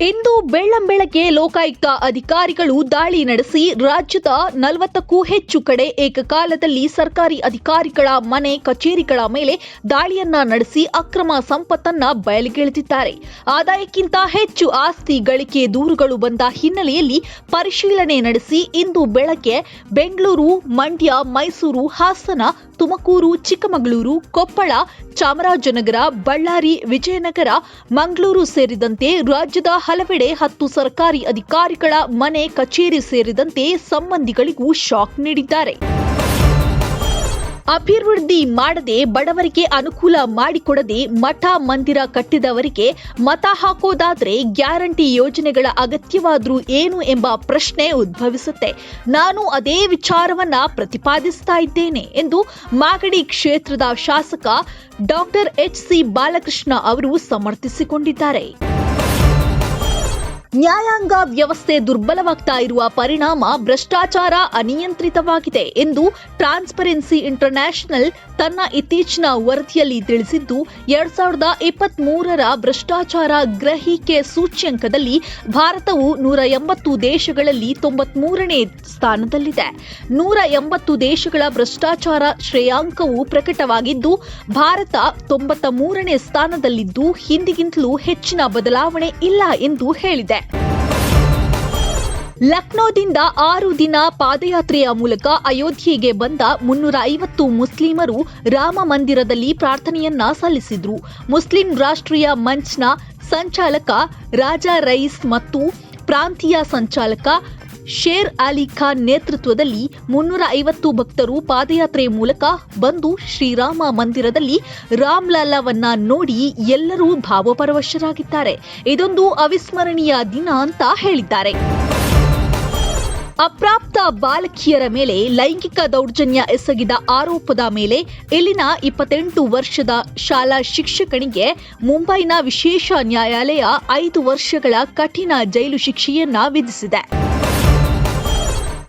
ಇಂದು ಬೆಳ್ಳಂಬೆಳಗ್ಗೆ ಲೋಕಾಯುಕ್ತ ಅಧಿಕಾರಿಗಳು ದಾಳಿ ನಡೆಸಿ ರಾಜ್ಯದ 40ಕ್ಕೂ ಹೆಚ್ಚು ಕಡೆ ಏಕಕಾಲದಲ್ಲಿ ಸರ್ಕಾರಿ ಅಧಿಕಾರಿಗಳ ಮನೆ ಕಚೇರಿಗಳ ಮೇಲೆ ದಾಳಿಯನ್ನ ನಡೆಸಿ ಅಕ್ರಮ ಸಂಪತ್ತನ್ನ ಬಯಲಿಗೆಳೆದಿದ್ದಾರೆ. ಆದಾಯಕ್ಕಿಂತ ಹೆಚ್ಚು ಆಸ್ತಿ ಗಳಿಕೆ ದೂರುಗಳು ಬಂದ ಹಿನ್ನೆಲೆಯಲ್ಲಿ ಪರಿಶೀಲನೆ ನಡೆಸಿ ಇಂದು ಬೆಳಗ್ಗೆ ಬೆಂಗಳೂರು, ಮಂಡ್ಯ, ಮೈಸೂರು, ಹಾಸನ, ತುಮಕೂರು, ಚಿಕ್ಕಮಗಳೂರು, ಕೊಪ್ಪಳ, ಚಾಮರಾಜನಗರ, ಬಳ್ಳಾರಿ, ವಿಜಯನಗರ, ಮಂಗಳೂರು ಸೇರಿದಂತೆ ರಾಜ್ಯದ ಹಲವೆಡೆ 10 ಸರ್ಕಾರಿ ಅಧಿಕಾರಿಗಳ ಮನೆ ಕಚೇರಿ ಸೇರಿದಂತೆ ಸಂಬಂಧಿಗಳಿಗೂ ಶಾಕ್ ನೀಡಿದ್ದಾರೆ. ಅಭಿವೃದ್ಧಿ ಮಾಡದೆ ಬಡವರಿಗೆ ಅನುಕೂಲ ಮಾಡಿಕೊಡದೆ ಮಠ ಮಂದಿರ ಕಟ್ಟಿದವರಿಗೆ ಮತ ಹಾಕೋದಾದ್ರೆ ಗ್ಯಾರಂಟಿ ಯೋಜನೆಗಳ ಅಗತ್ಯವಾದ್ರೂ ಏನು ಎಂಬ ಪ್ರಶ್ನೆ ಉದ್ಭವಿಸುತ್ತೆ. ನಾನು ಅದೇ ವಿಚಾರವನ್ನ ಪ್ರತಿಪಾದಿಸ್ತಾ ಇದ್ದೇನೆ ಎಂದು ಮಾಗಡಿ ಕ್ಷೇತ್ರದ ಶಾಸಕ ಡಾಕ್ಟರ್ ಎಚ್.ಸಿ. ಬಾಲಕೃಷ್ಣ ಅವರು ಸಮರ್ಥಿಸಿಕೊಂಡಿದ್ದಾರೆ. ನ್ಯಾಯಾಂಗ ವ್ಯವಸ್ಥೆ ದುರ್ಬಲವಾಗ್ತಾ ಇರುವ ಪರಿಣಾಮ ಭ್ರಷ್ಟಾಚಾರ ಅನಿಯಂತ್ರಿತವಾಗಿದೆ ಎಂದು ಟ್ರಾನ್ಸ್ಪರೆನ್ಸಿ ಇಂಟರ್ನ್ಯಾಷನಲ್ ತನ್ನ ಇತ್ತೀಚಿನ ವರದಿಯಲ್ಲಿ ತಿಳಿಸಿದ್ದು, 2023ರ ಭ್ರಷ್ಟಾಚಾರ ಗ್ರಹಿಕೆ ಸೂಚ್ಯಂಕದಲ್ಲಿ ಭಾರತವು 180 ದೇಶಗಳಲ್ಲಿ 93ನೇ ಸ್ಥಾನದಲ್ಲಿದೆ. 180 ದೇಶಗಳ ಭ್ರಷ್ಟಾಚಾರ ಶ್ರೇಯಾಂಕವು ಪ್ರಕಟವಾಗಿದ್ದು, ಭಾರತ 93ನೇ ಸ್ಥಾನದಲ್ಲಿದ್ದು ಹಿಂದಿಗಿಂತಲೂ ಹೆಚ್ಚಿನ ಬದಲಾವಣೆ ಇಲ್ಲ ಎಂದು ಹೇಳಿದೆ. ಲಕ್ನೋದಿಂದ 6 ದಿನ ಪಾದಯಾತ್ರೆಯ ಮೂಲಕ ಅಯೋಧ್ಯೆಗೆ ಬಂದ 350 ಮುಸ್ಲಿಮರು ರಾಮ ಮಂದಿರದಲ್ಲಿ ಪ್ರಾರ್ಥನೆಯನ್ನ ಸಲ್ಲಿಸಿದ್ರು. ಮುಸ್ಲಿಂ ರಾಷ್ಟ್ರೀಯ ಮಂಚ್ನ ಸಂಚಾಲಕ ರಾಜಾ ರಯೀಸ್ ಮತ್ತು ಪ್ರಾಂತೀಯ ಸಂಚಾಲಕ ಶೇರ್ ಅಲಿ ಖಾನ್ ನೇತೃತ್ವದಲ್ಲಿ 350 ಭಕ್ತರು ಪಾದಯಾತ್ರೆ ಮೂಲಕ ಬಂದು ಶ್ರೀರಾಮ ಮಂದಿರದಲ್ಲಿ ರಾಮ್ಲಲ್ಲವನ್ನ ನೋಡಿ ಎಲ್ಲರೂ ಭಾವಪರವಶರಾಗಿದ್ದಾರೆ. ಇದೊಂದು ಅವಿಸ್ಮರಣೀಯ ದಿನ ಅಂತ ಹೇಳಿದ್ದಾರೆ. ಅಪ್ರಾಪ್ತ ಬಾಲಕಿಯರ ಮೇಲೆ ಲೈಂಗಿಕ ದೌರ್ಜನ್ಯ ಎಸಗಿದ ಆರೋಪದ ಮೇಲೆ ಇಲ್ಲಿನ 28 ವರ್ಷದ ಶಾಲಾ ಶಿಕ್ಷಕನಿಗೆ ಮುಂಬೈನ ವಿಶೇಷ ನ್ಯಾಯಾಲಯ 5 ವರ್ಷಗಳ ಕಠಿಣ ಜೈಲು ಶಿಕ್ಷೆಯನ್ನ ವಿಧಿಸಿದೆ.